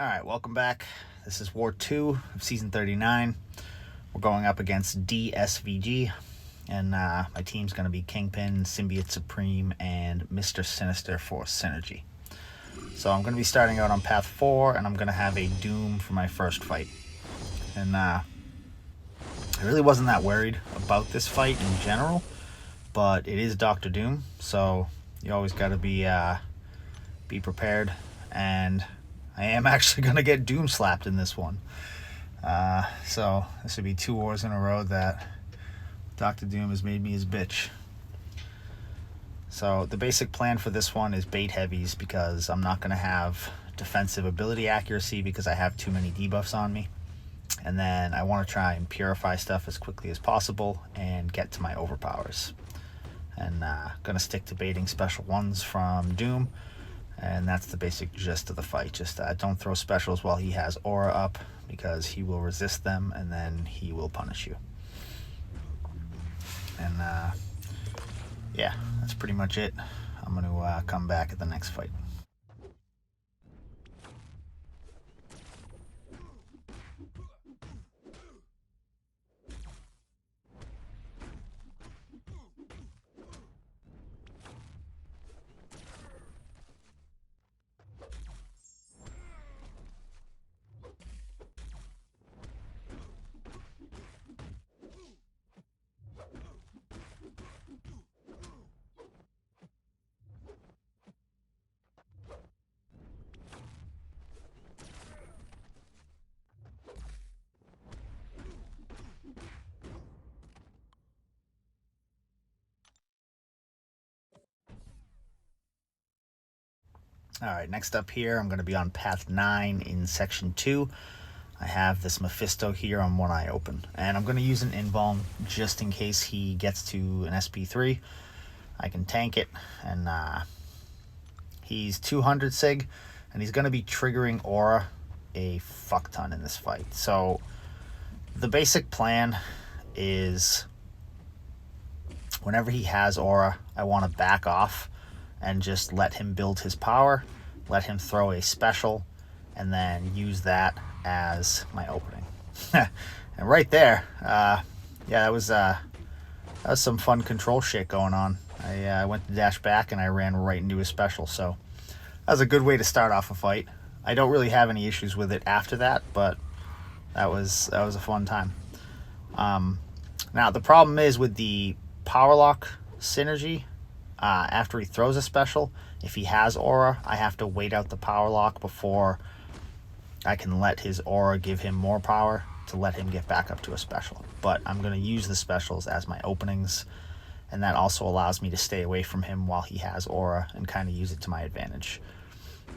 Alright, welcome back. This is War 2 of Season 39. We're going up against DSVG, and my team's going to be Kingpin, Symbiote Supreme, and Mr. Sinister for Synergy. So I'm going to be starting out on Path 4, and I'm going to have a Doom for my first fight. And I really wasn't that worried about this fight in general, but it is Dr. Doom, so you always got to be prepared. And I am actually going to get Doom slapped in this one. So this would be 2 wars in a row that Dr. Doom has made me his bitch. So the basic plan for this one is bait heavies, because I'm not going to have defensive ability accuracy because I have too many debuffs on me. And then I want to try and purify stuff as quickly as possible and get to my overpowers. And going to stick to baiting special ones from Doom. And that's the basic gist of the fight. Just don't throw specials while he has aura up, because he will resist them and then he will punish you. And yeah, that's pretty much it. I'm going to come back at the next fight. Alright, next up here, I'm going to be on Path 9 in Section 2. I have this Mephisto here on one eye open. And I'm going to use an invuln just in case he gets to an SP3. I can tank it, and he's 200 sig, and he's going to be triggering aura a fuck ton in this fight. So the basic plan is whenever he has aura, I want to back off and just let him build his power, let him throw a special, and then use that as my opening. And right there, yeah, that was some fun control shit going on. I went to dash back and I ran right into his special, so that was a good way to start off a fight. I don't really have any issues with it after that, but that was a fun time. Now the problem is with the power lock synergy. After he throws a special, if he has aura, I have to wait out the power lock before I can let his aura give him more power to let him get back up to a special. But I'm going to use the specials as my openings, and that also allows me to stay away from him while he has aura and kind of use it to my advantage.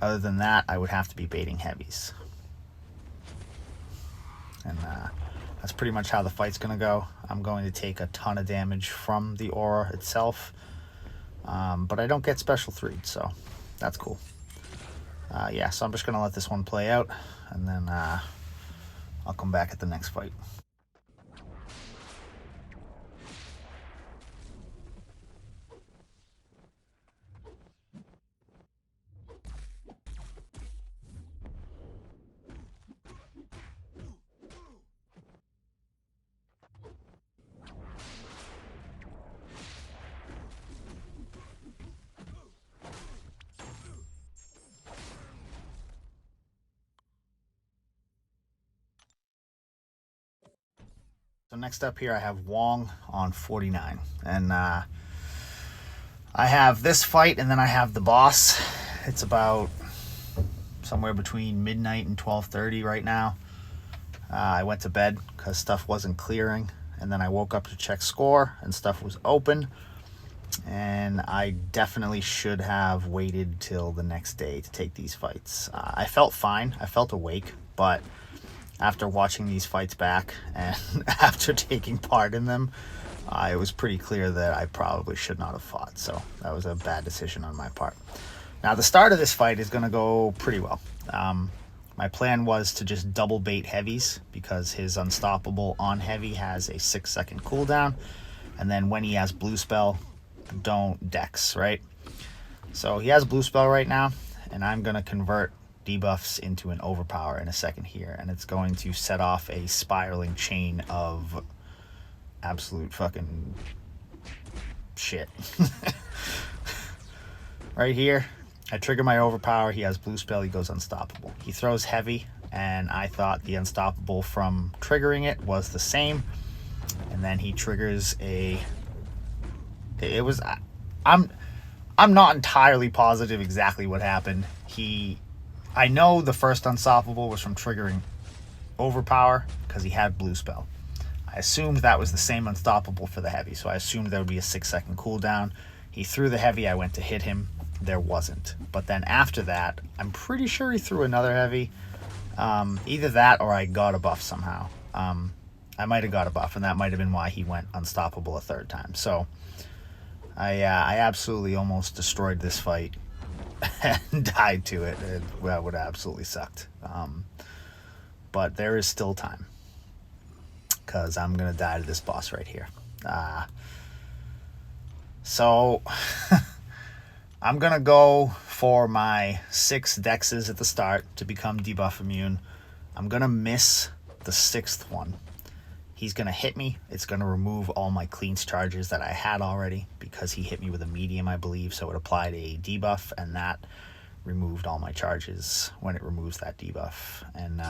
Other than that, I would have to be baiting heavies. And that's pretty much how the fight's going to go. I'm going to take a ton of damage from the aura itself. But I don't get special 3'd, so that's cool. Yeah, so I'm just going to let this one play out, and then I'll come back at the next fight. So next up here, I have Wong on 49, and I have this fight, and then I have the boss. It's about somewhere between midnight and 12:30 right now. I went to bed because stuff wasn't clearing, and then I woke up to check score, and stuff was open, and I definitely should have waited till the next day to take these fights. I felt fine. I felt awake, but after watching these fights back and after taking part in them, it was pretty clear that I probably should not have fought. So that was a bad decision on my part. Now, the start of this fight is going to go pretty well. My plan was to just double bait heavies, because his unstoppable on heavy has a 6-second cooldown. And then when he has blue spell, don't dex, right? So he has blue spell right now, and I'm going to convert debuffs into an overpower in a second here, and it's going to set off a spiraling chain of absolute fucking shit. Right here, I trigger my overpower. He has blue spell. He goes unstoppable. He throws heavy, and I thought the unstoppable from triggering it was the same. And then he triggers a. It was. I'm not entirely positive exactly what happened. I know the first unstoppable was from triggering overpower because he had blue spell. I assumed that was the same unstoppable for the heavy, so I assumed there would be a 6-second cooldown. He threw the heavy. I went to hit him. There wasn't. But then after that, I'm pretty sure he threw another heavy. Either that or I got a buff somehow. I might have got a buff, and that might have been why he went unstoppable a third time. So I absolutely almost destroyed this fight and died to it. It would have absolutely sucked. But there is still time, because I'm going to die to this boss right here. So I'm going to go for my 6 dexes at the start to become debuff immune. I'm going to miss the 6th one. He's going to hit me. It's going to remove all my cleans charges that I had already, because he hit me with a medium, I believe, so it applied a debuff, and that removed all my charges when it removes that debuff. And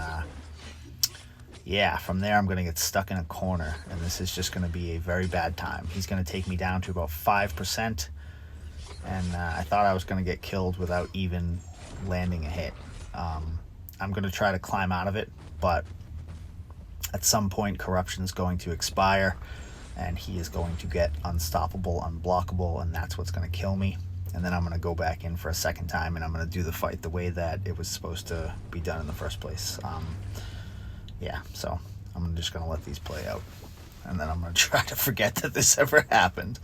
yeah, from there I'm going to get stuck in a corner, and this is just going to be a very bad time. He's going to take me down to about 5%, and I thought I was going to get killed without even landing a hit. I'm going to try to climb out of it, but at some point corruption's going to expire, and he is going to get unstoppable, unblockable, and that's what's going to kill me. And then I'm going to go back in for a second time, and I'm going to do the fight the way that it was supposed to be done in the first place. Yeah, so I'm just going to let these play out, and then I'm going to try to forget that this ever happened.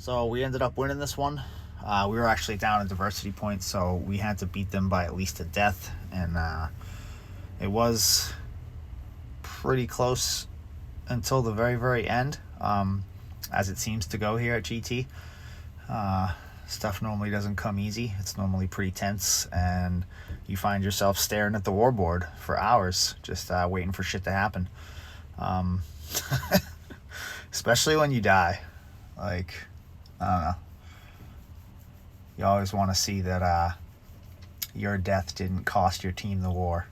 So we ended up winning this one. We were actually down in diversity points, so we had to beat them by at least a death, and it was pretty close until the very, very end, as it seems to go here at GT. Stuff normally doesn't come easy. It's normally pretty tense, and you find yourself staring at the war board for hours, just waiting for shit to happen. Especially when you die. Like, I don't know. You always want to see that your death didn't cost your team the war.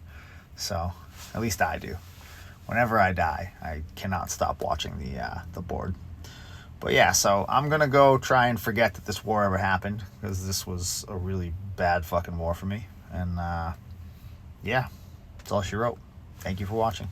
So, at least I do. Whenever I die, I cannot stop watching the board. But yeah, so I'm going to go try and forget that this war ever happened, because this was a really bad fucking war for me. And yeah, that's all she wrote. Thank you for watching.